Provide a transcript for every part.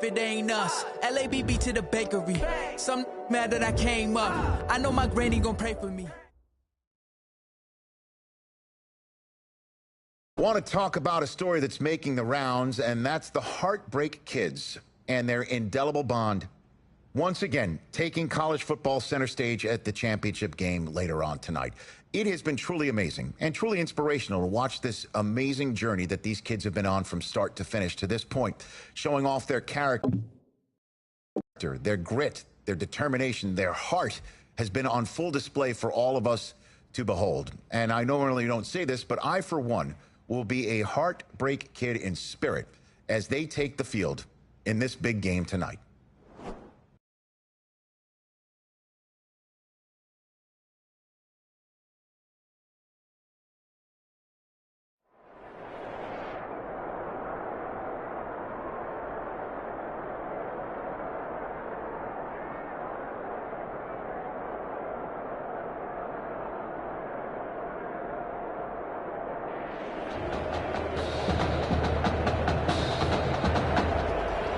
it ain't us. LABB to the bakery. Some mad that I came up. I know my granny gon' pray for me. I want to talk about a story that's making the rounds, and that's the Heartbreak Kids and their indelible bond. Once again, taking college football center stage at the championship game later on tonight. It has been truly amazing and truly inspirational to watch this amazing journey that these kids have been on from start to finish to this point, showing off their character, their grit, their determination, their heart has been on full display for all of us to behold. And I normally don't say this, but I, for one, will be a Heartbreak Kid in spirit as they take the field in this big game tonight.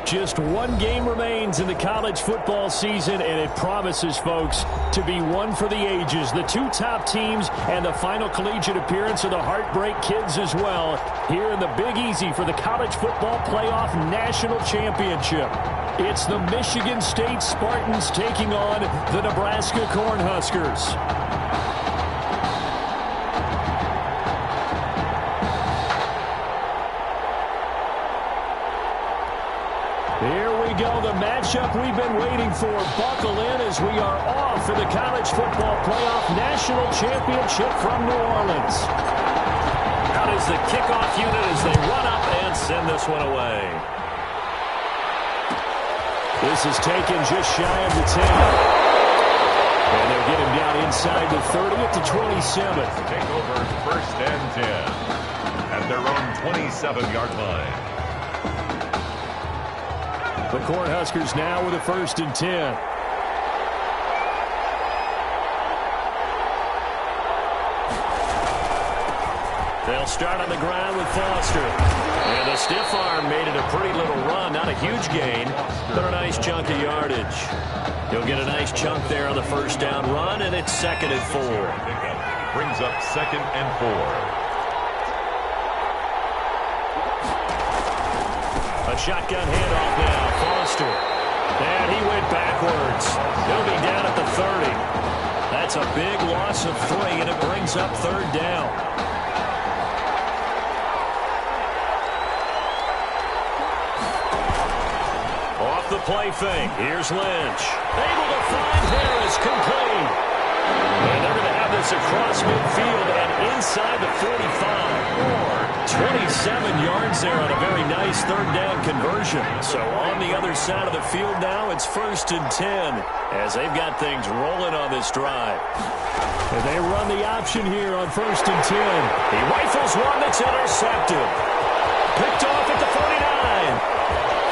Just one game remains in the college football season, and it promises, folks, to be one for the ages. The two top teams and the final collegiate appearance of the Heartbreak Kids as well here in the Big Easy for the College Football Playoff National Championship. It's the Michigan State Spartans taking on the Nebraska Cornhuskers. Here we go, the matchup we've been waiting for. Buckle in as we are off for the College Football Playoff National Championship from New Orleans. Out is the kickoff unit as they run up and send this one away. This is taken just shy of the 10. And they'll get him down inside the 30 at the 27. Take over first and 10 at their own 27-yard line. The Cornhuskers now with a 1st and 10. They'll start on the ground with Foster. And the stiff arm made it a pretty little run. Not a huge gain, but a nice chunk of yardage. He'll get a nice chunk there on the first down run, and it's 2nd and 4. Brings up 2nd and 4. A shotgun handoff now. Foster. And he went backwards. He'll be down at the 30. That's a big loss of 3, and it brings up 3rd down. Off the play fake. Here's Lynch. Able to find Harris complete. And they're going to have this across midfield and inside the 45. 27 yards there on a very nice 3rd down conversion. So on the other side of the field now, it's 1st and 10 as they've got things rolling on this drive. And they run the option here on 1st and 10. He rifles one that's intercepted. Picked off at the 49.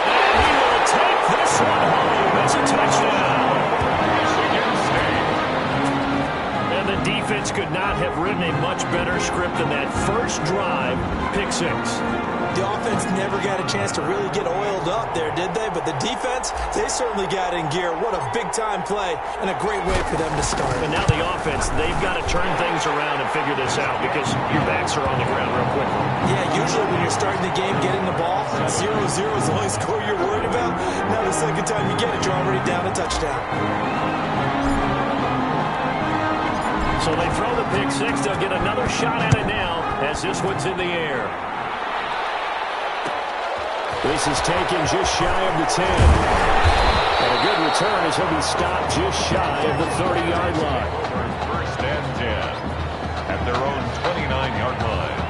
And he will take this one home. It's a touchdown. The defense could not have written a much better script than that first drive, pick 6. The offense never got a chance to really get oiled up there, did they? But the defense, they certainly got in gear. What a big-time play and a great way for them to start. And now the offense, they've got to turn things around and figure this out because your backs are on the ground real quickly. Yeah, usually when you're starting the game, getting the ball, 0-0 is the only score you're worried about. Now the second time you get it, you're already down a touchdown. So they throw the pick 6. They'll get another shot at it now as this one's in the air. This is taken just shy of the 10. And a good return as he'll be stopped just shy of the 30-yard line. 1st and 10 at their own 29-yard line.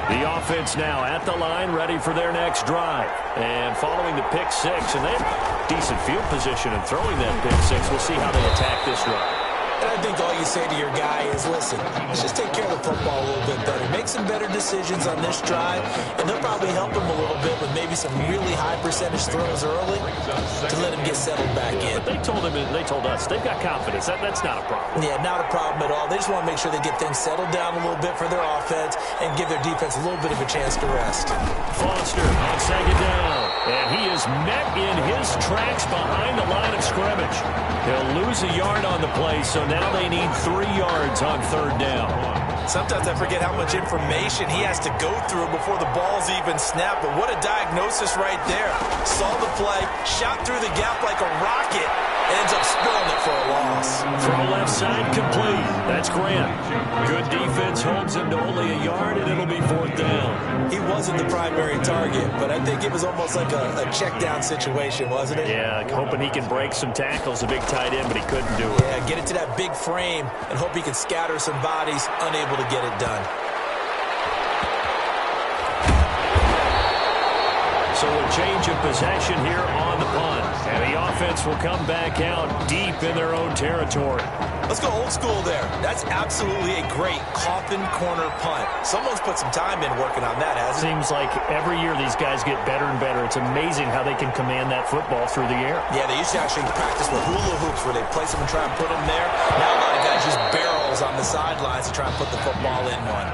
The offense now at the line, ready for their next drive. And following the pick 6, and they have decent field position and throwing that pick 6. We'll see how they attack this drive. And I think all you say to your guy is, listen, let's just take care of the football a little bit better. Make some better decisions on this drive, and they'll probably help him a little bit with maybe some really high percentage throws early to let him get settled back in. But they told him, and they told us, they've got confidence. That's not a problem. Yeah, not a problem at all. They just want to make sure they get things settled down a little bit for their offense and give their defense a little bit of a chance to rest. Foster on 2nd down. is met in his tracks behind the line of scrimmage. He'll lose a yard on the play, so now they need 3 yards on 3rd down. Sometimes I forget how much information he has to go through before the ball's even snapped, but what a diagnosis right there. Saw the play, shot through the gap like a rocket, ends up spilling it for a loss. Throw left side complete. That's Grant. Good defense holds him to only a yard, and it'll be 4th down. He wasn't the primary target, but I think it was almost like a check down situation, wasn't it? Yeah, hoping he can break some tackles, a big tight end, but he couldn't do it. Yeah, get it to that big frame and hope he can scatter some bodies, unable to get it done. So a change of possession here on the punt. And the offense will come back out deep in their own territory. Let's go old school there. That's absolutely a great coffin corner punt. Someone's put some time in working on that, hasn't it? Seems like every year these guys get better and better. It's amazing how they can command that football through the air. Yeah, they used to actually practice with hula hoops where they place them and try and put them there. Now a lot of guys use barrels on the sidelines to try and put the football in one.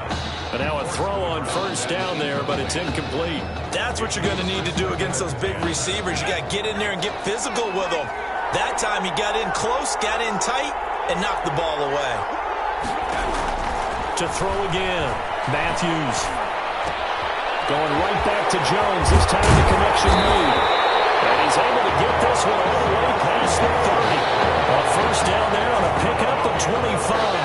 But now a throw on 1st down there, but it's incomplete. That's what you're going to need to do against those big receivers. You got to get in there and get physical with them. That time he got in close, got in tight, and knocked the ball away. To throw again, Matthews. Going right back to Jones. This time the connection made. And he's able to get this one all the way past the 30. A 1st down there on a pickup of 25.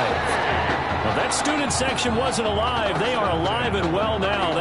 Well, that student section wasn't alive. They are alive and well now.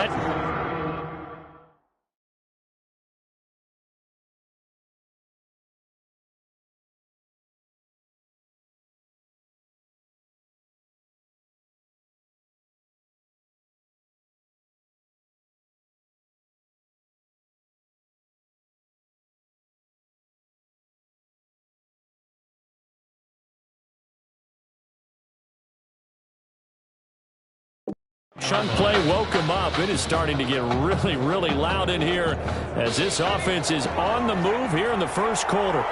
Chunk play woke him up. It is starting to get really, really loud in here as this offense is on the move here in the 1st quarter.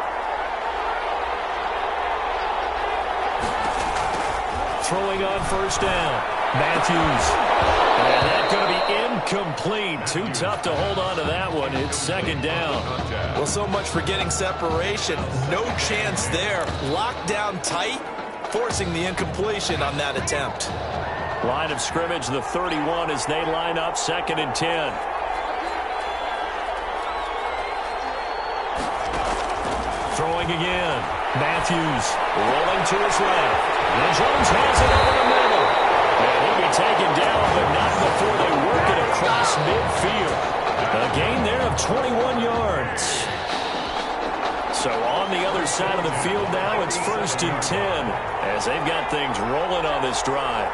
Throwing on 1st down. Matthews. And that's going to be incomplete. Too tough to hold on to that one. It's 2nd down. Well, so much for getting separation. No chance there. Locked down tight, forcing the incompletion on that attempt. Line of scrimmage, the 31 as they line up 2nd and 10. Throwing again. Matthews rolling to his left. And Jones has it over the middle. And he'll be taken down, but not before they work it across midfield. A gain there of 21 yards. So on the other side of the field now, it's 1st and 10 as they've got things rolling on this drive.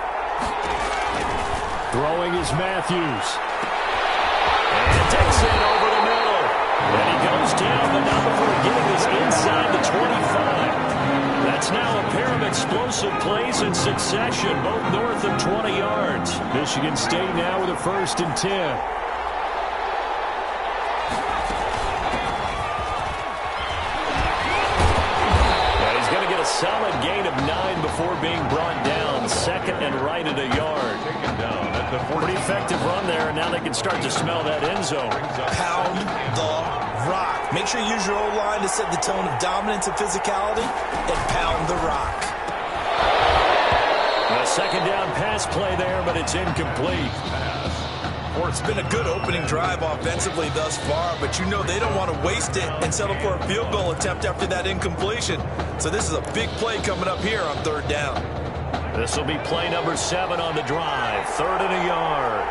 Throwing is Matthews. And takes it over the middle. And he goes down, but not before getting this inside the 25. That's now a pair of explosive plays in succession, both north of 20 yards. Michigan State now with a 1st and 10. Solid gain of 9 before being brought down. 2nd and right at a yard. Pretty effective run there, and now they can start to smell that end zone. Pound the rock. Make sure you use your O-line to set the tone of dominance and physicality, and pound the rock. A 2nd down pass play there, but it's incomplete. It's been a good opening drive offensively thus far, but you know they don't want to waste it and settle for a field goal attempt after that incompletion. So this is a big play coming up here on 3rd down. This will be play number 7 on the drive. 3rd and a yard.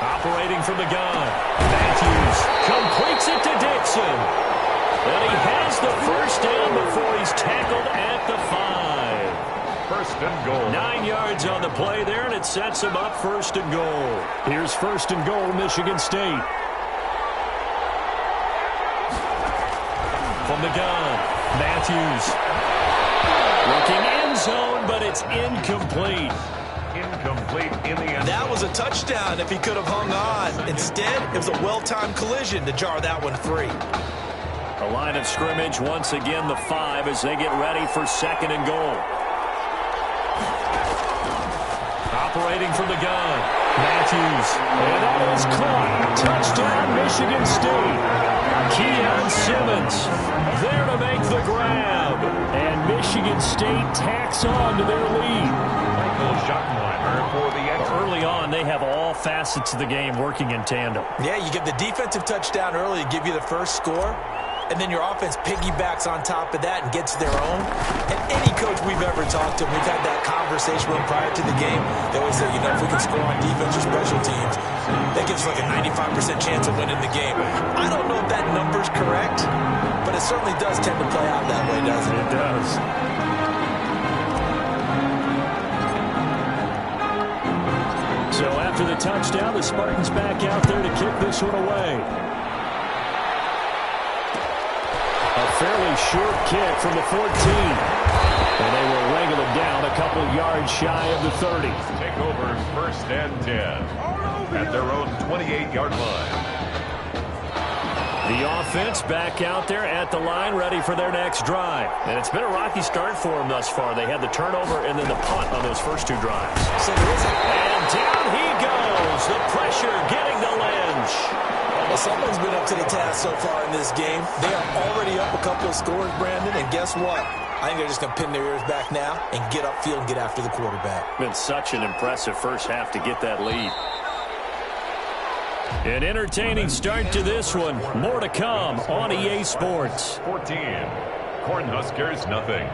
Operating from the gun. Matthews completes it to Dixon. And he has the 1st down before he's tackled at the 5. 1st and goal. 9 yards on the play there, and it sets him up 1st and goal. Here's 1st and goal, Michigan State. From the gun, Matthews. Looking end zone, but it's incomplete. Incomplete in the end. That was a touchdown if he could have hung on. Instead, it was a well-timed collision to jar that one free. A line of scrimmage, once again, the 5 as they get ready for 2nd and goal. Operating from the gun, Matthews, and that is caught. Touchdown, Michigan State. Keon Simmons there to make the grab. And Michigan State tacks on to their lead. Early on, they have all facets of the game working in tandem. Yeah, you get the defensive touchdown early to give you the first score, and then your offense piggybacks on top of that and gets their own. And any coach we've ever talked to, we've had that conversation with prior to the game. They always say, if we can score on defense or special teams, that gives like a 95% chance of winning the game. I don't know if that number's correct, but it certainly does tend to play out that way, doesn't it? It does. So after the touchdown, the Spartans back out there to kick this one away. A fairly short kick from the 14. And they will wrangle it down a couple yards shy of the 30. Take over 1st and 10 at their own 28-yard line. The offense back out there at the line, ready for their next drive. And it's been a rocky start for them thus far. They had the turnover and then the punt on those first two drives. And down he goes. The pressure getting to Lynch. Well, someone's been up to the task so far in this game. They are already up a couple of scores, Brandon, and guess what? I think they're just going to pin their ears back now and get upfield and get after the quarterback. Been such an impressive first half to get that lead. An entertaining start to this one. More to come on EA Sports. 14. Cornhuskers, nothing.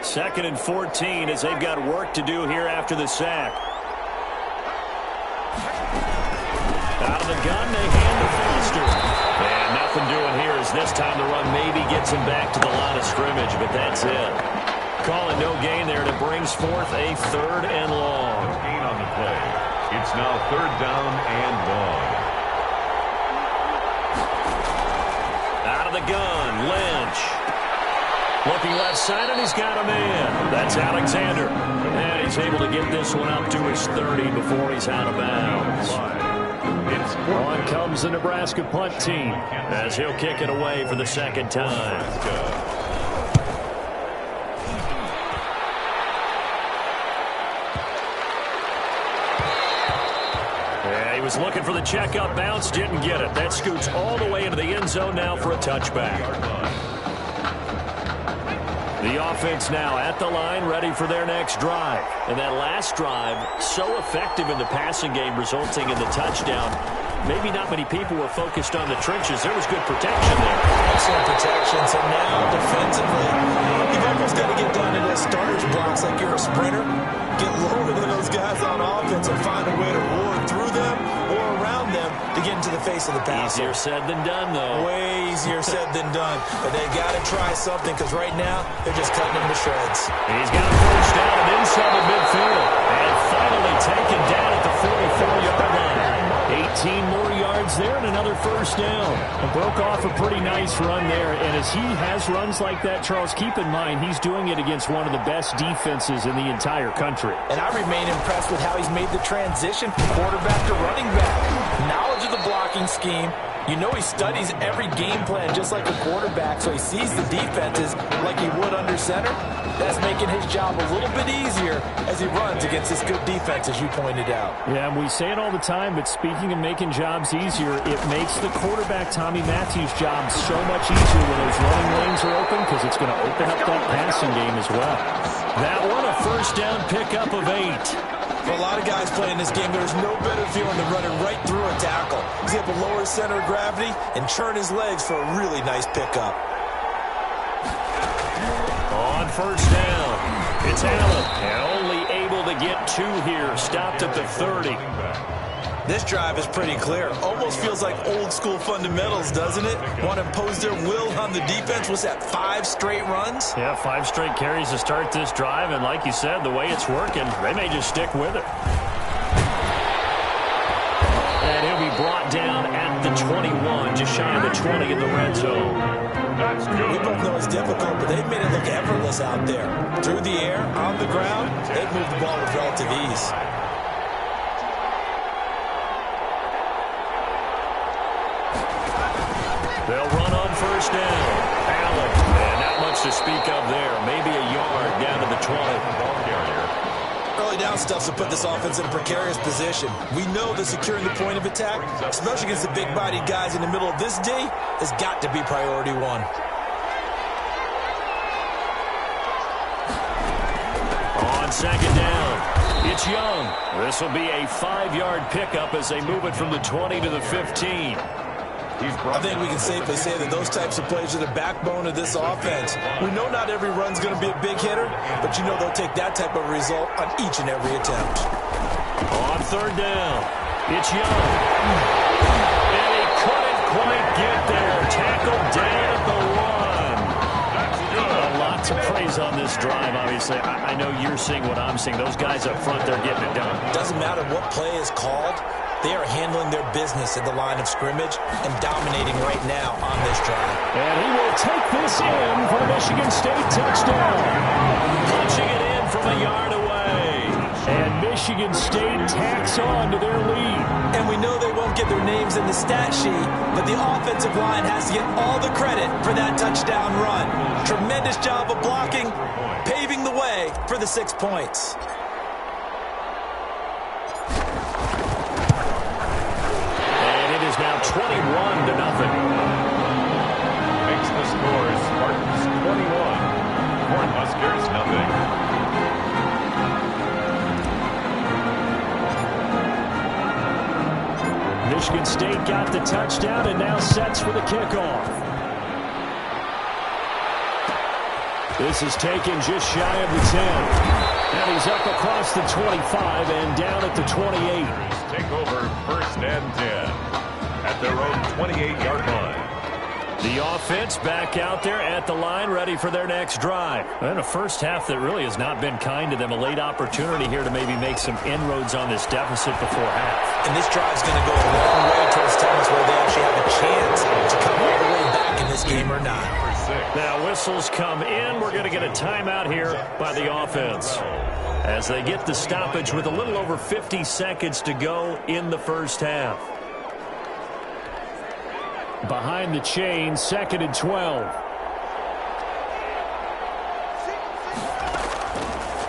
Second and 14 as they've got work to do here after the sack. Out of the gun, they hand to Foster. And nothing doing here as this time the run maybe gets him back to the line of scrimmage, but that's it. Calling no gain there, and it brings forth a 3rd and long. No gain on the play. It's now 3rd down and long. Out of the gun, Lynch. Looking left side, and he's got a man. That's Alexander. And he's able to get this one up to his 30 before he's out of bounds. On comes the Nebraska punt team as he'll kick it away for the second time. Yeah, he was looking for the checkup bounce, didn't get it. That scoots all the way into the end zone now for a touchback. The offense now at the line, ready for their next drive. And that last drive, so effective in the passing game, resulting in the touchdown. Maybe not many people were focused on the trenches. There was good protection there. Excellent protection. So now, defensively, you've almost got to get down to those starters blocks like you're a sprinter. Get lower than those guys on offense and find a way to roar through them or around them to get into the face of the passer. Easier said than done, though. Way easier said than done. But they got to try something because right now they're just cutting them to shreds. He's got a first down and inside the midfield. And finally taken down at the 44-yard line. 18 more yards there and another first down. And broke off a pretty nice run there. And as he has runs like that, Charles, keep in mind he's doing it against one of the best defenses in the entire country. And I remain impressed with how he's made the transition from quarterback to running back. Knowledge of the blocking scheme. You know he studies every game plan just like a quarterback, so he sees the defenses like he would under center. That's making his job a little bit easier as he runs against this good defense, as you pointed out. Yeah, and we say it all the time, but speaking of making jobs easier, it makes the quarterback, Tommy Matthews' job so much easier when those running lanes are open because it's going to open up that passing game as well. That one, a first down pickup of 8. For a lot of guys playing this game, there's no better feeling than running right through a tackle. He's able to lower his center of gravity and churn his legs for a really nice pickup. On first down, it's Allen. And only able to get 2 here. Stopped at the 30. This drive is pretty clear. Almost feels like old school fundamentals, doesn't it? Want to impose their will on the defense. Was that 5 straight runs? Yeah, 5 straight carries to start this drive. And like you said, the way it's working, they may just stick with it. And he'll be brought down at the 21, just shy of the 20 in the red zone. That's good. We both know it's difficult, but they've made it look effortless out there. Through the air, on the ground, they've moved the ball with relative ease. They'll run on first down. Allen, and not much to speak of there. Maybe a yard down to the 20. Early down stuff's to put this offense in a precarious position. We know that securing the point of attack, especially against the big-bodied guys in the middle of this D, has got to be priority 1. On second down, it's Young. This will be a 5-yard pickup as they move it from the 20 to the 15. I think we can safely say that those types of plays are the backbone of this offense. We know not every run's going to be a big hitter, but you know they'll take that type of result on each and every attempt. On third down, it's Young. And he couldn't quite get there. Tackled down at the 1. A lot to praise on this drive, obviously. I know you're seeing what I'm seeing. Those guys up front, they're getting it done. Doesn't matter what play is called. They are handling their business at the line of scrimmage and dominating right now on this drive. And he will take this in for the Michigan State touchdown. Punching it in from a yard away. And Michigan State tacks on to their lead. And we know they won't get their names in the stat sheet, but the offensive line has to get all the credit for that touchdown run. Tremendous job of blocking, paving the way for the 6 points. Now 21-0. Makes the score Spartans 21, Cornhuskers 0. Michigan State got the touchdown and now sets for the kickoff. This is taken just shy of the 10. And he's up across the 25 and down at the 28. Take over first and 10. At their own 28-yard line. The offense back out there at the line, ready for their next drive. And a first half that really has not been kind to them. A late opportunity here to maybe make some inroads on this deficit before half. And this drive's going to go a long way towards telling us whether they actually have a chance to come all the way back in this game or not. Now whistles come in. We're going to get a timeout here by the offense as they get the stoppage with a little over 50 seconds to go in the first half. Behind the chain, 2nd and 12.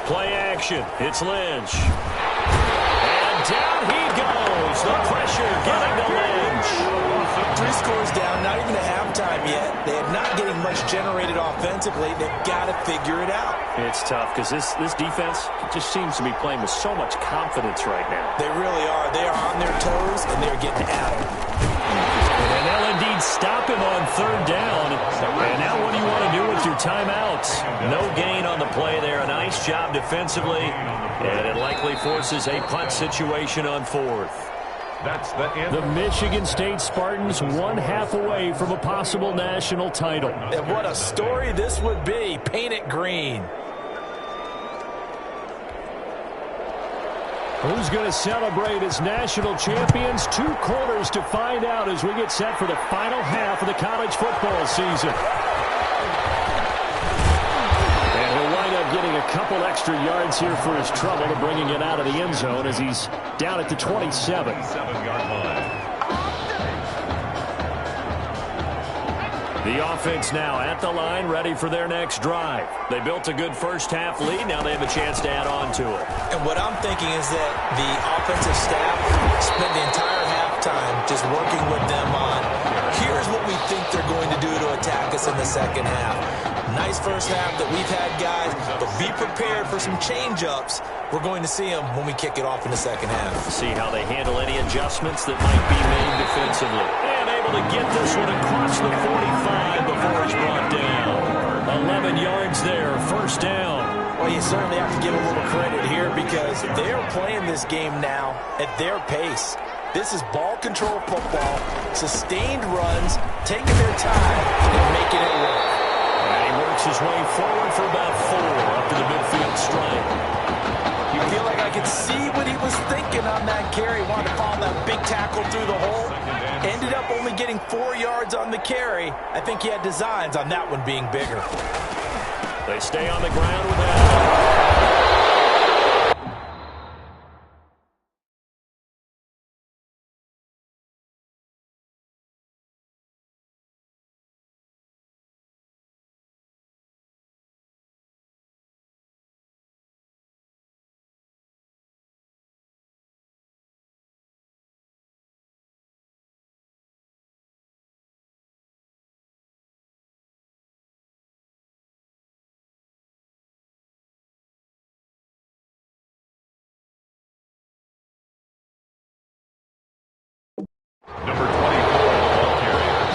Play action. It's Lynch. And down he goes. The pressure getting to Lynch. 3 scores down, not even at halftime yet. They are not getting much generated offensively. They've got to figure it out. It's tough because this defense just seems to be playing with so much confidence right now. They really are. They are on their toes, and they're getting at them. And they'll indeed stop him on 3rd down. And now what do you want to do with your timeouts? No gain on the play there. A nice job defensively. And it likely forces a punt situation on 4th. That's the end. The Michigan State Spartans 1/2 away from a possible national title. And what a story this would be. Paint it green. Who's going to celebrate as national champions? 2 quarters to find out as we get set for the final half of the college football season. And he'll wind up getting a couple extra yards here for his trouble to bringing it out of the end zone as he's down at the 27. 7-yard line. The offense now at the line, ready for their next drive. They built a good first half lead. Now they have a chance to add on to it. And what I'm thinking is that the offensive staff spent the entire halftime just working with them on, here's what we think they're going to do to attack us in the second half. Nice first half that we've had, guys, but be prepared for some change-ups. We're going to see them when we kick it off in the second half. See how they handle any adjustments that might be made defensively. And able to get this one across the 45 before it's brought down. 11 yards there, 1st down. Well, you certainly have to give a little credit here because they're playing this game now at their pace. This is ball control football, sustained runs, taking their time, and making it work. And he works his way forward for about 4 up to the midfield stripe. You feel like I could see what he was thinking on that carry. Wanted to follow that big tackle through the hole. Ended up only getting 4 yards on the carry. I think he had designs on that one being bigger. They stay on the ground with that. Number 24, ball carrier.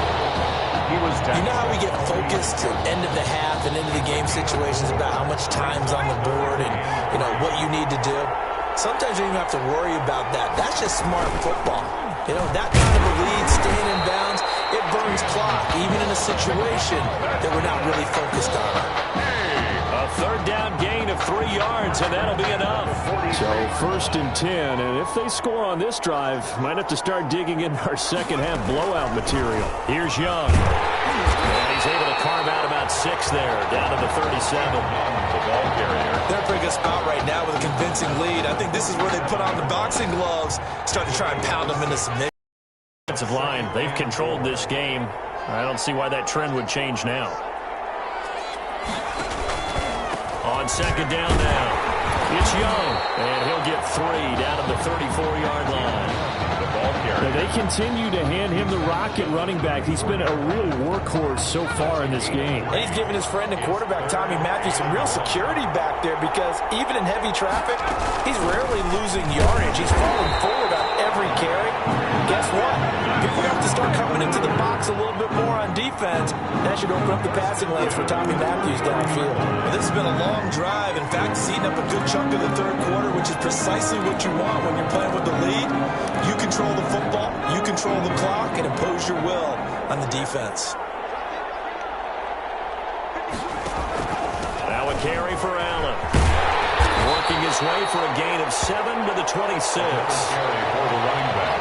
He was down. You know how we get focused at end of the half and into the game situations about how much time's on the board and, you know, what you need to do? Sometimes you don't even have to worry about that. That's just smart football. You know, that kind of a lead, staying in bounds, it burns clock, even in a situation that we're not really focused on. A 3rd down gain of 3 yards, and that'll be enough. So 1st and 10, and if they score on this drive, might have to start digging in our second half blowout material. Here's Young. And he's able to carve out about 6 there, down to the 37. The ball carrier. They're in a pretty good spot right now with a convincing lead. I think this is where they put on the boxing gloves, start to try and pound them into submission. Offensive line, they've controlled this game. I don't see why that trend would change now. On 2nd down now, it's Young, and he'll get 3 down to the 34-yard line. The ball carrier. They continue to hand him the rock at running back. He's been a real workhorse so far in this game. And he's given his friend and quarterback, Tommy Matthews, some real security back there because even in heavy traffic, he's rarely losing yardage. He's falling forward on every carry. Guess what? If we have to start coming into the box a little bit more on defense, that should open up the passing lanes for Tommy Matthews downfield. Well, this has been a long drive. In fact, it's eaten up a good chunk of the 3rd quarter, which is precisely what you want when you're playing with the lead. You control the football, you control the clock, and impose your will on the defense. Now a carry for Allen. making his way for a gain of 7 to the 26.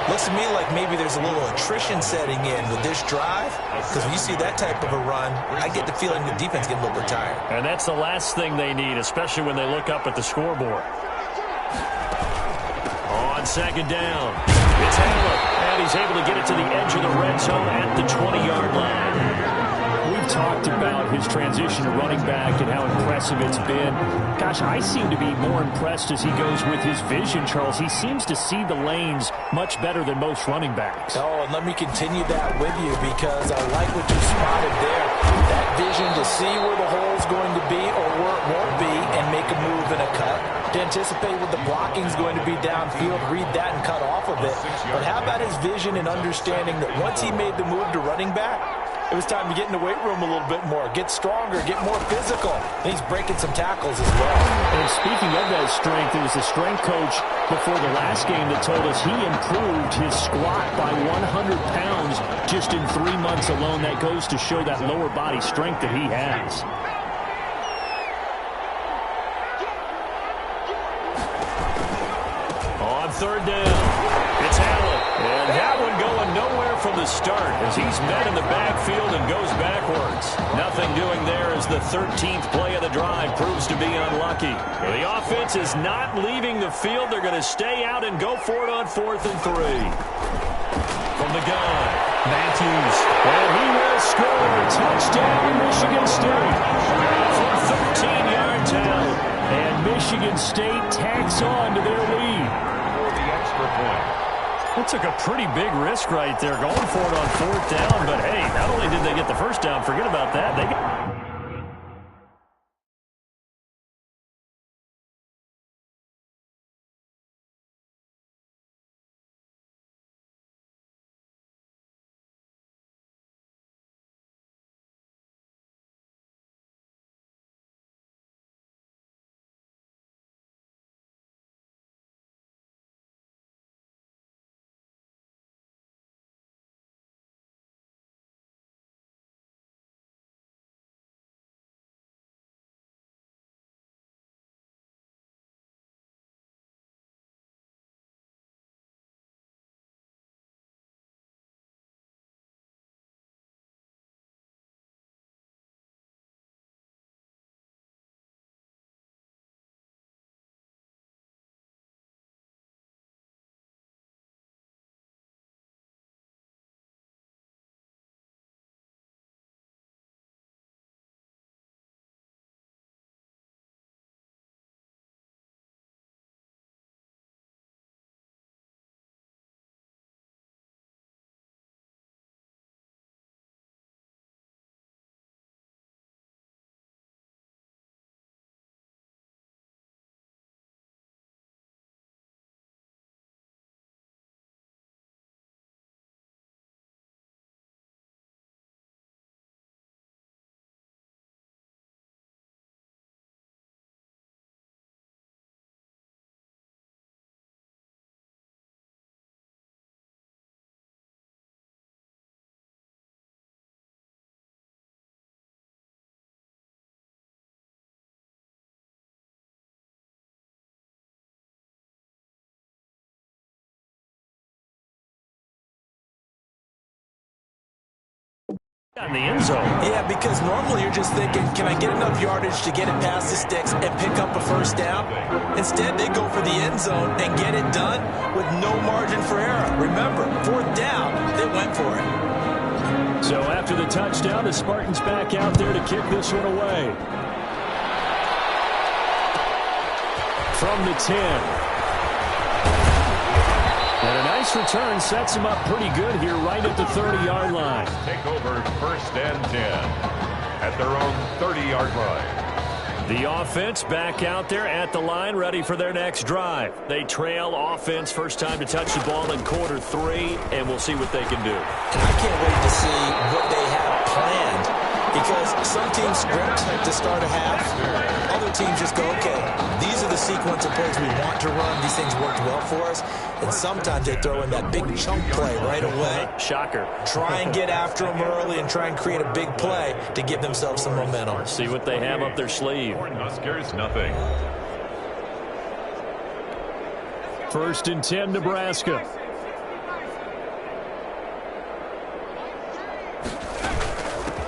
Looks to me like maybe there's a little attrition setting in with this drive, because when you see that type of a run, I get the feeling the defense getting a little bit tired. And that's the last thing they need, especially when they look up at the scoreboard. On second down, it's Allen, and he's able to get it to the edge of the red zone at the 20-yard line. We've talked about his transition to running back and how impressive it's been. Gosh, I seem to be more impressed as he goes with his vision, Charles. He seems to see the lanes much better than most running backs. Oh, and let me continue that with you, because I like what you spotted there. That vision to see where the hole's going to be or where it won't be and make a move and a cut. To anticipate what the blocking's going to be downfield, read that and cut off of it. But how about his vision and understanding that once he made the move to running back, it was time to get in the weight room a little bit more, get stronger, get more physical. And he's breaking some tackles as well. And speaking of that strength, it was the strength coach before the last game that told us he improved his squat by 100 pounds just in 3 months alone. That goes to show that lower body strength that he has. On third down, it's Allen. And that one going nowhere from the start as he's met in the backfield and goes backwards. Nothing doing there as the 13th play of the drive proves to be unlucky. The offense is not leaving the field. They're going to stay out and go for it on 4th and 3. From the gun, Matthews. And he will score. Touchdown, Michigan State. From 13 yards out. And Michigan State tacks on to their lead. For the extra point. That took a pretty big risk right there, going for it on 4th down. But, hey, not only did they get the first down, forget about that. They got... in the end zone. Yeah, because normally you're just thinking, can I get enough yardage to get it past the sticks and pick up a first down? Instead, they go for the end zone and get it done with no margin for error. Remember, 4th down, they went for it. So after the touchdown, the Spartans back out there to kick this one away. From the 10. And a nice return sets him up pretty good here right at the 30-yard line. Take over 1st and 10 at their own 30-yard line. The offense back out there at the line, ready for their next drive. They trail offense, first time to touch the ball in quarter 3, and we'll see what they can do. And I can't wait to see what they have planned, because some teams script to start a half. Other teams just go, okay, these are the sequence of plays we want to run. These things worked well for us. And sometimes they throw in that big chunk play right away. Shocker. Try and get after them early and try and create a big play to give themselves some momentum. See what they have up their sleeve. Huskers, nothing. First and 10, Nebraska.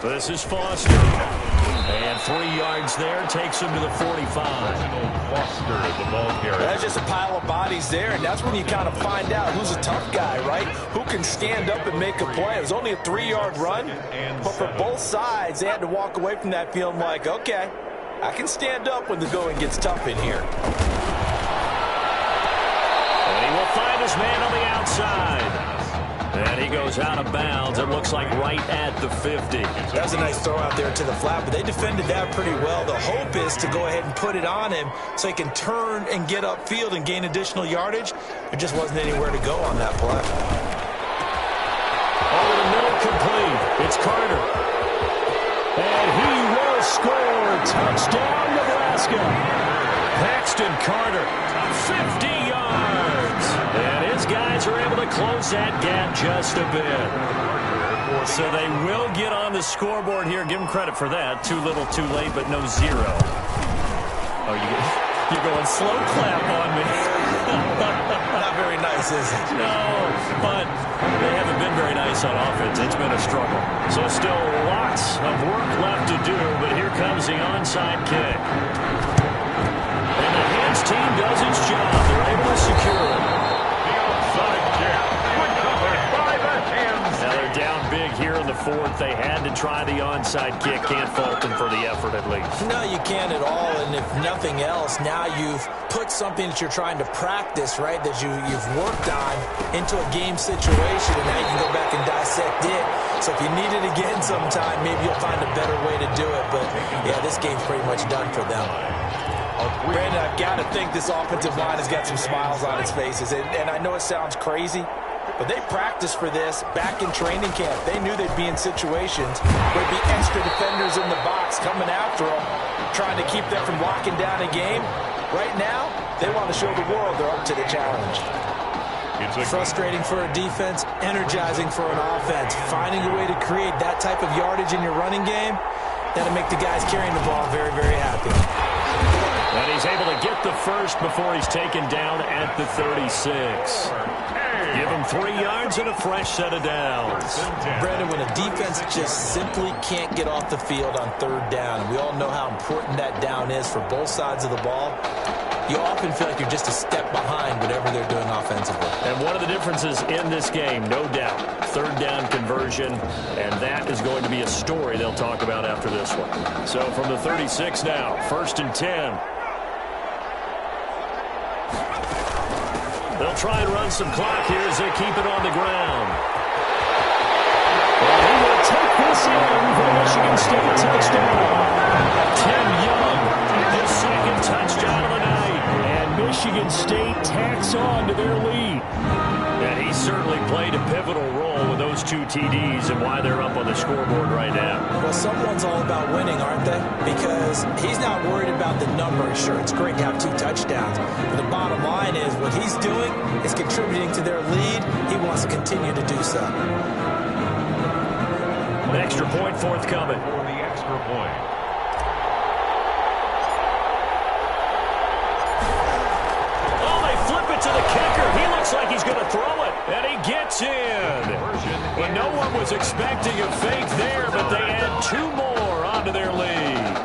This is Foster. And 3 yards there, takes him to the 45. Foster, the ball carrier. That's just a pile of bodies there, and that's when you kind of find out who's a tough guy, right? Who can stand up and make a play. It was only a 3-yard run, but for both sides, they had to walk away from that feeling like, okay, I can stand up when the going gets tough in here. And he will find his man on the outside. And he goes out of bounds. It looks like right at the 50. That was a nice throw out there to the flat, but they defended that pretty well. The hope is to go ahead and put it on him so he can turn and get upfield and gain additional yardage. There just wasn't anywhere to go on that play. Over the middle, complete. It's Carter. And he will score. Touchdown, Nebraska. Paxton Carter, 50 yards. And his guys are able to close that gap just a bit. So they will get on the scoreboard here. Give them credit for that. Too little, too late, but no zero. Oh, you're going slow clap on me. Not very nice, is it? No, but they haven't been very nice on offense. It's been a struggle. So still lots of work left to do, but here comes the onside kick. And the hands team does its job. They're able to secure it. The onside kick, recovered by the hands. Now they're down big here in the fourth. They had to try the onside kick. Can't fault them for the effort at least. No, you can't at all, and if nothing else, now you've put something that you're trying to practice, right, that you've worked on into a game situation, and now you can go back and dissect it. So if you need it again sometime, maybe you'll find a better way to do it. But, yeah, this game's pretty much done for them. Brandon, I've got to think this offensive line has got some smiles on its faces. And I know it sounds crazy, but they practiced for this back in training camp. They knew they'd be in situations where there'd be extra defenders in the box coming after them, trying to keep them from locking down a game. Right now, they want to show the world they're up to the challenge. Frustrating for a defense, energizing for an offense. Finding a way to create that type of yardage in your running game, that'll make the guys carrying the ball very, very happy. And he's able to get the first before he's taken down at the 36. Give him 3 yards and a fresh set of downs. Brandon, when a defense just simply can't get off the field on third down, and we all know how important that down is for both sides of the ball, you often feel like you're just a step behind whatever they're doing offensively. And one of the differences in this game, no doubt, third down conversion, and that is going to be a story they'll talk about after this one. So from the 36 now, first and 10. They'll try and run some clock here as they keep it on the ground. And he will take this in for the Michigan State touchdown. Tim Young, his second touchdown of the night. And Michigan State tacks on to their lead. And he certainly played a pivotal role with those 2 TDs and why they're up on the scoreboard right now. Well, someone's all about winning, aren't they? Because he's not worried about the number. Sure, it's great to have 2 touchdowns. But the bottom line is what he's doing is contributing to their lead. He wants to continue to do so. An extra point forthcoming. For the extra point. To the kicker. He looks like he's going to throw it. And he gets in. But no one was expecting a fake there, but they add 2 more onto their lead.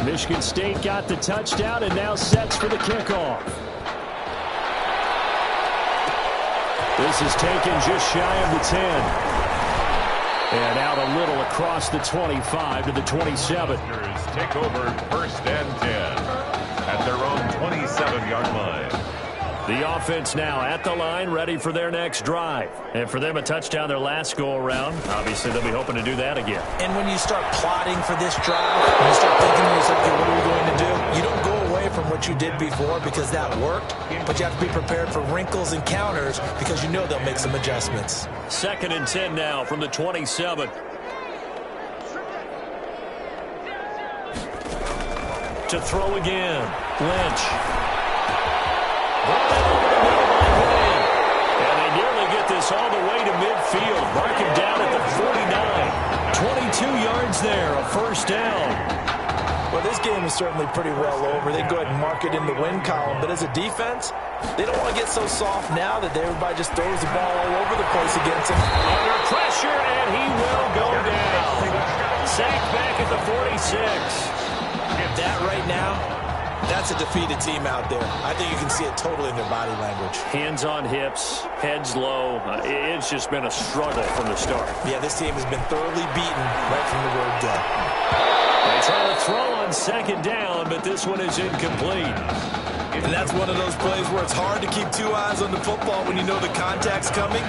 Michigan State got the touchdown and now sets for the kickoff. This is taken just shy of the 10. And out a little across the 25 to the 27. Take over first and 10 at their own 27-yard line. The offense now at the line, ready for their next drive. And for them, a touchdown their last go-around. Obviously, they'll be hoping to do that again. And when you start plotting for this drive, when you start thinking to yourself, okay, what are we going to do? You don't go away from what you did before because that worked, but you have to be prepared for wrinkles and counters because you know they'll make some adjustments. Second and 10 now from the 27. To throw again, Lynch. And they nearly get this all the way first down. Well, this game is certainly pretty well over. They go ahead and mark it in the win column. But as a defense, they don't want to get so soft now that everybody just throws the ball all over the place against them. Under pressure, and he will go down. Sacked back at the 46. That right now, that's a defeated team out there. I think you can see it totally in their body language. Hands on hips, heads low. It's just been a struggle from the start. Yeah, this team has been thoroughly beaten right from the word go. They try to throw on second down, but this one is incomplete. And that's one of those plays where it's hard to keep two eyes on the football when you know the contact's coming,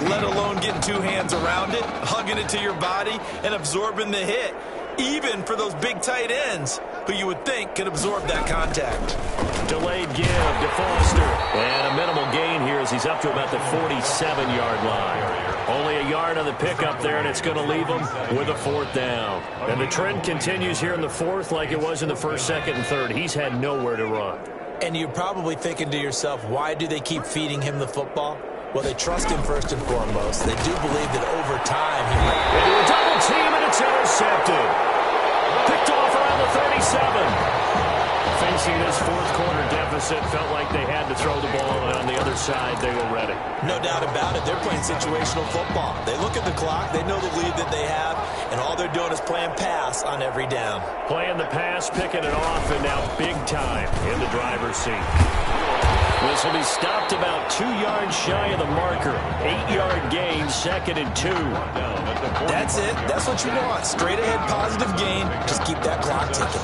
let alone getting two hands around it, hugging it to your body, and absorbing the hit, even for those big tight ends who you would think could absorb that contact. Delayed give to Foster. And a minimal gain here as he's up to about the 47-yard line. Only a yard on the pickup there, and it's going to leave him with a fourth down. And the trend continues here in the fourth like it was in the first, second, and third. He's had nowhere to run. And you're probably thinking to yourself, why do they keep feeding him the football? Well, they trust him first and foremost. They do believe that over time he might... Into a double team, and it's intercepted. Picked off around the 37. Facing this fourth quarter deficit, felt like they had to throw the ball, and on the other side, they were ready. No doubt about it. They're playing situational football. They look at the clock. They know the lead that they have, and all they're doing is playing pass on every down. Playing the pass, picking it off, and now big time in the driver's seat. This will be stopped about 2 yards shy of the marker. 8-yard gain, 2nd and 2. That's it. That's what you want. Straight ahead positive gain. Just keep that clock ticking.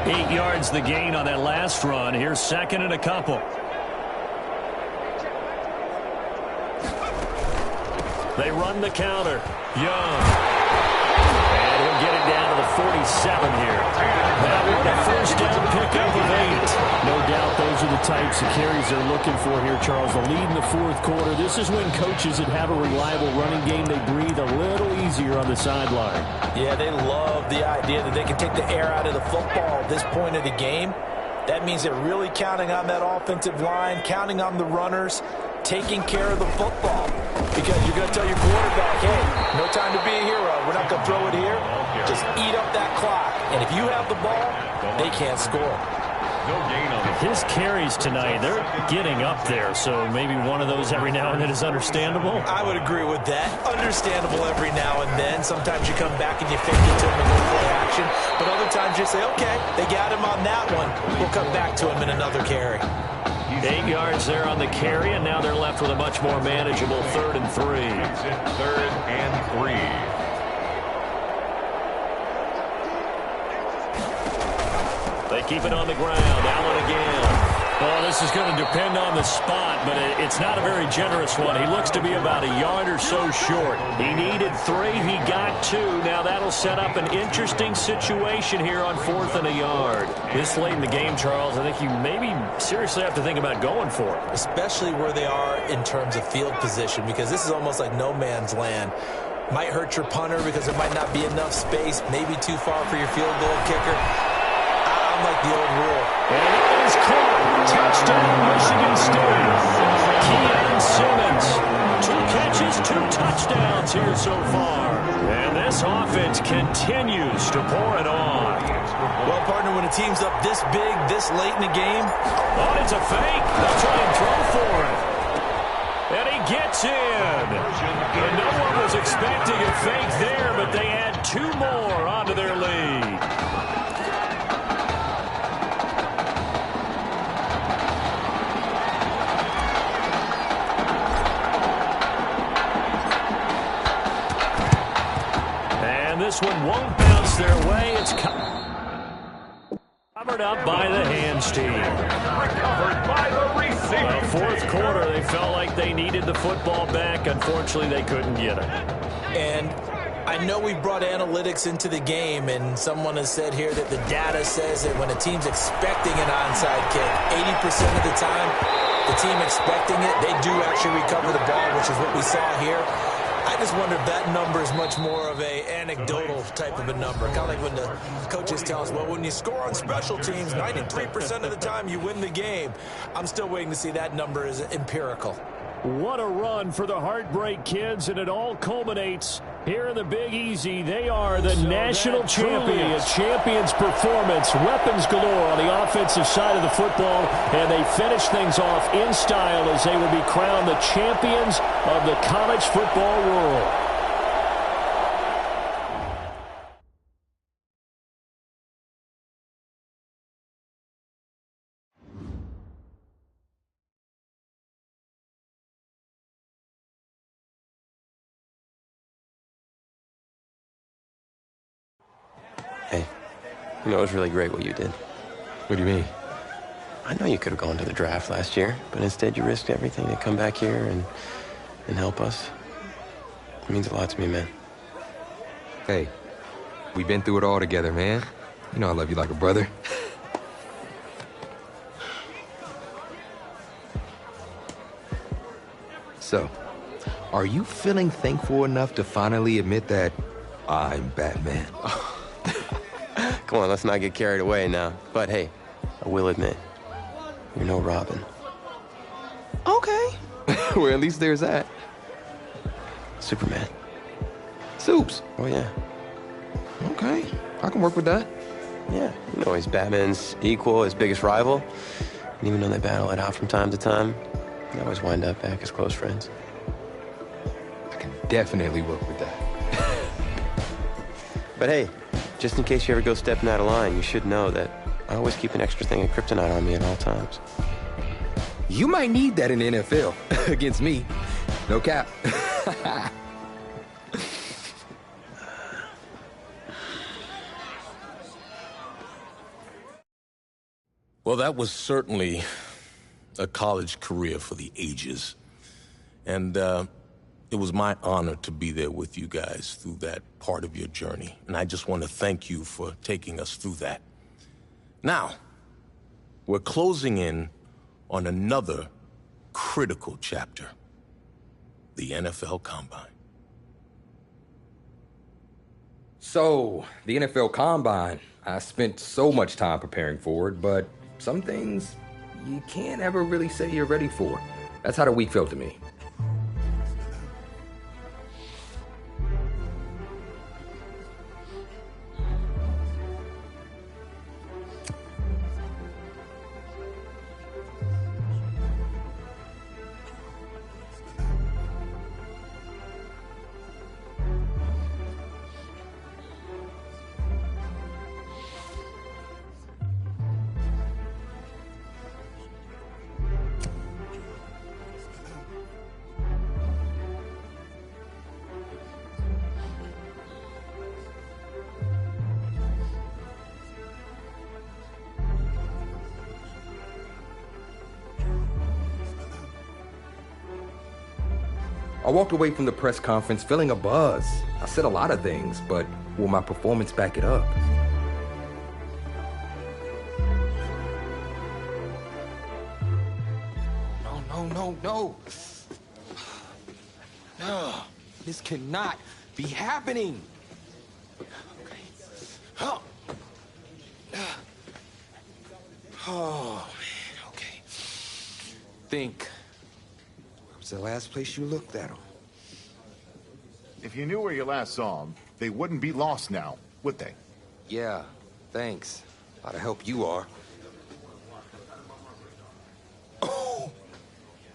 8 yards the gain on that last run. Here's 2nd and a couple. They run the counter. Young. And he'll get it down to the 47 here. That one a first down pickup of 8. No doubt those are the types of carries they're looking for here, Charles. The lead in the fourth quarter. This is when coaches that have a reliable running game, they breathe a little easier on the sideline. Yeah, they love the idea that they can take the air out of the football at this point of the game. That means they're really counting on that offensive line, counting on the runners, taking care of the football. Because you're going to tell your quarterback, hey, no time to be a hero. We're not going to throw it here. Just eat up that clock. And if you have the ball, they can't score. His carries tonight, they're getting up there, so maybe one of those every now and then is understandable. I would agree with that. Understandable every now and then. Sometimes you come back and you fake it to him and go play action. But other times you say, okay, they got him on that one. We'll come back to him in another carry. 8 yards there on the carry, and now they're left with a much more manageable 3rd and 3. 3rd and 3. They keep it on the ground. Allen again. Well, this is going to depend on the spot, but it's not a very generous one. He looks to be about a yard or so short. He needed 3. He got 2. Now that'll set up an interesting situation here on 4th and a yard. This late in the game, Charles, I think you maybe seriously have to think about going for it. Especially where they are in terms of field position, because this is almost like no man's land. Might hurt your punter because there might not be enough space, maybe too far for your field goal kicker. Like the old rule. And it is caught. Touchdown, Michigan State. Keon Simmons. 2 catches, 2 touchdowns here so far. And this offense continues to pour it on. Well, partner, when a team's up this big, this late in the game. Oh, it's a fake. They'll try and throw for it. And he gets in. And no one was expecting a fake there, but they add 2 more onto their lead. This one won't bounce their way. It's covered up by the hands team. Recovered by the receiving fourth quarter, they felt like they needed the football back. Unfortunately, they couldn't get it. And I know we brought analytics into the game, and someone has said here that the data says that when a team's expecting an onside kick, 80% of the time, the team expecting it, they do actually recover the ball, which is what we saw here. I just wonder if that number is much more of a anecdotal type of a number. Kind of like when the coaches tell us, well, when you score on special teams, 93% of the time you win the game. I'm still waiting to see that number is empirical. What a run for the Heartbreak Kids, and it all culminates here in the Big Easy. They are the national champions. A champion's performance, weapons galore on the offensive side of the football, and they finish things off in style as they will be crowned the champions of the college football world. Hey, you know, it was really great what you did. What do you mean? I know you could have gone to the draft last year, but instead you risked everything to come back here and help us. It means a lot to me, man. Hey, we've been through it all together, man. You know I love you like a brother. So, are you feeling thankful enough to finally admit that I'm Batman? Come on, let's not get carried away now. But hey, I will admit, you're no Robin. Okay. Well, at least there's that. Superman. Soups. Oh, yeah. Okay, I can work with that. Yeah, you know, he's Batman's equal, his biggest rival. And even though they battle it out from time to time, they always wind up back as close friends. I can definitely work with that. But hey, just in case you ever go stepping out of line, you should know that I always keep an extra thing of kryptonite on me at all times. You might need that in the NFL. Against me. No cap. Well, that was certainly a college career for the ages. And it was my honor to be there with you guys through that part of your journey. And I just want to thank you for taking us through that. Now, we're closing in on another critical chapter, the NFL Combine. So, the NFL Combine. I spent so much time preparing for it, but some things you can't ever really say you're ready for. That's how the week felt to me. I walked away from the press conference feeling a buzz. I said a lot of things, but will my performance back it up? No. No, this cannot be happening. Okay. Oh, man, okay. Think. Where was the last place you looked at him? If you knew where you last saw them, they wouldn't be lost now, would they? Yeah, thanks. A lot of help you are.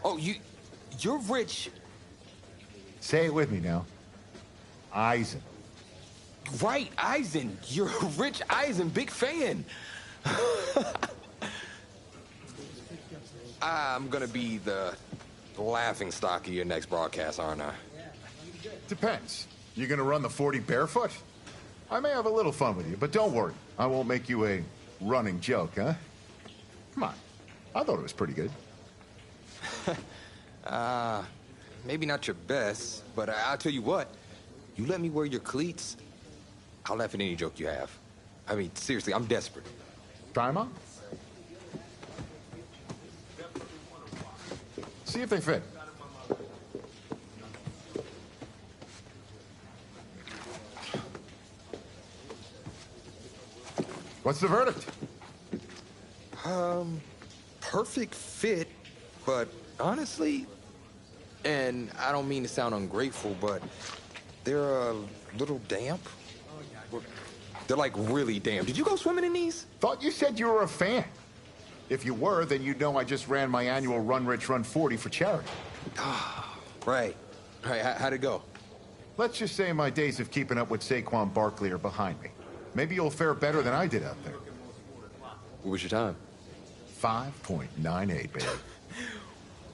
Oh, you're rich. Say it with me now. Eisen. Right, Eisen. You're Rich Eisen, big fan. I'm gonna be the laughing stock of your next broadcast, aren't I? Depends. You gonna run the 40 barefoot? I may have a little fun with you, but don't worry. I won't make you a running joke, huh? Come on. I thought it was pretty good. Maybe not your best, but I'll tell you what. You let me wear your cleats, I'll laugh at any joke you have. I mean, seriously, I'm desperate. Try 'em on. See if they fit. What's the verdict? Perfect fit, but honestly, And I don't mean to sound ungrateful, but they're a little damp. They're like really damp. Did you go swimming in these? Thought you said you were a fan. If you were, then you'd know I just ran my annual Run Rich Run 40 for charity. Right. How'd it go? Let's just say my days of keeping up with Saquon Barkley are behind me. Maybe you'll fare better than I did out there. What was your time? 5.98, baby.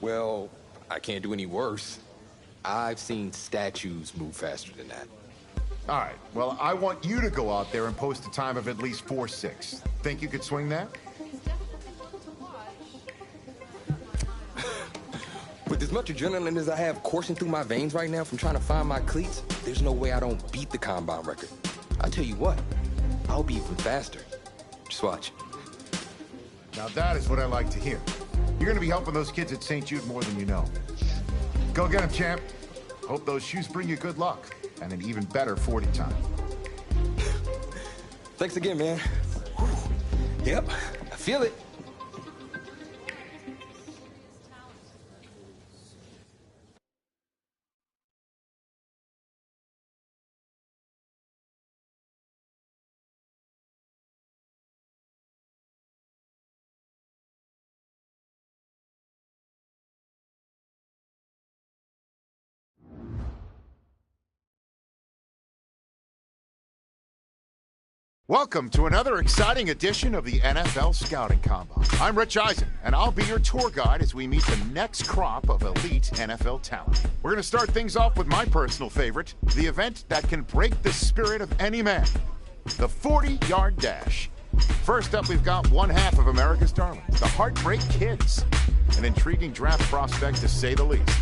Well, I can't do any worse. I've seen statues move faster than that. All right, well, I want you to go out there and post a time of at least 4.6. Think you could swing that? With as much adrenaline as I have coursing through my veins right now from trying to find my cleats, there's no way I don't beat the combine record. I'll tell you what, I'll be even faster. Just watch. Now that is what I like to hear. You're going to be helping those kids at St. Jude more than you know. Go get them, champ. Hope those shoes bring you good luck and an even better 40 time. Thanks again, man. Whew. Yep, I feel it. Welcome to another exciting edition of the NFL Scouting Combine. I'm Rich Eisen, and I'll be your tour guide as we meet the next crop of elite NFL talent. We're going to start things off with my personal favorite, the event that can break the spirit of any man, the 40-yard dash. First up, we've got one half of America's darlings, the Heartbreak Kids, an intriguing draft prospect to say the least.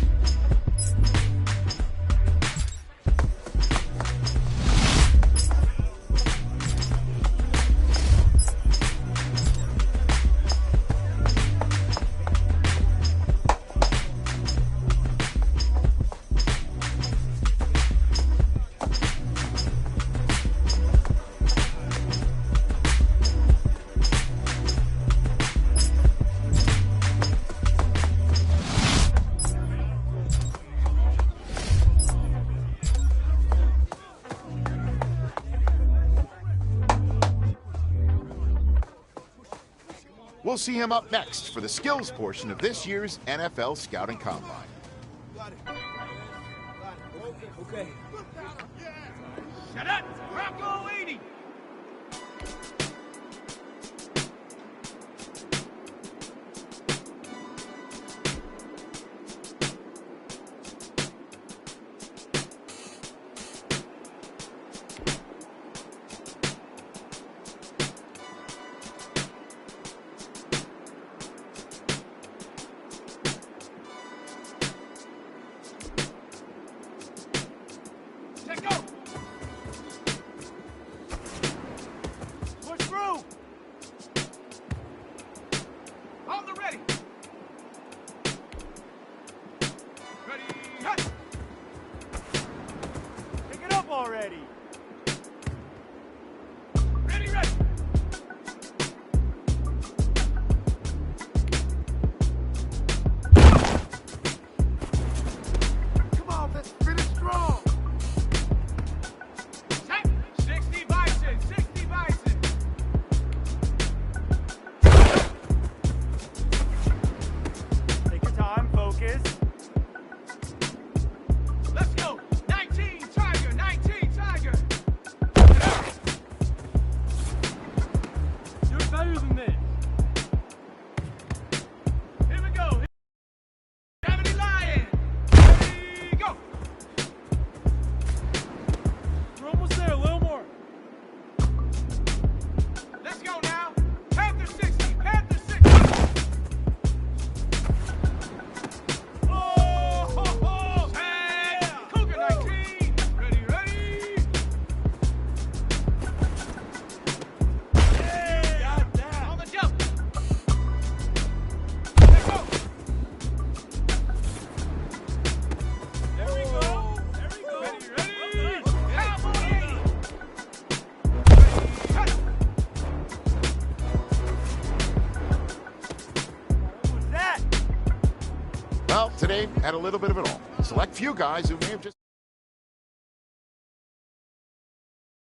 We'll see him up next for the skills portion of this year's NFL Scouting Combine. Okay. Shut up! Rocco 80! State had a little bit of it all. Select few guys who may have just...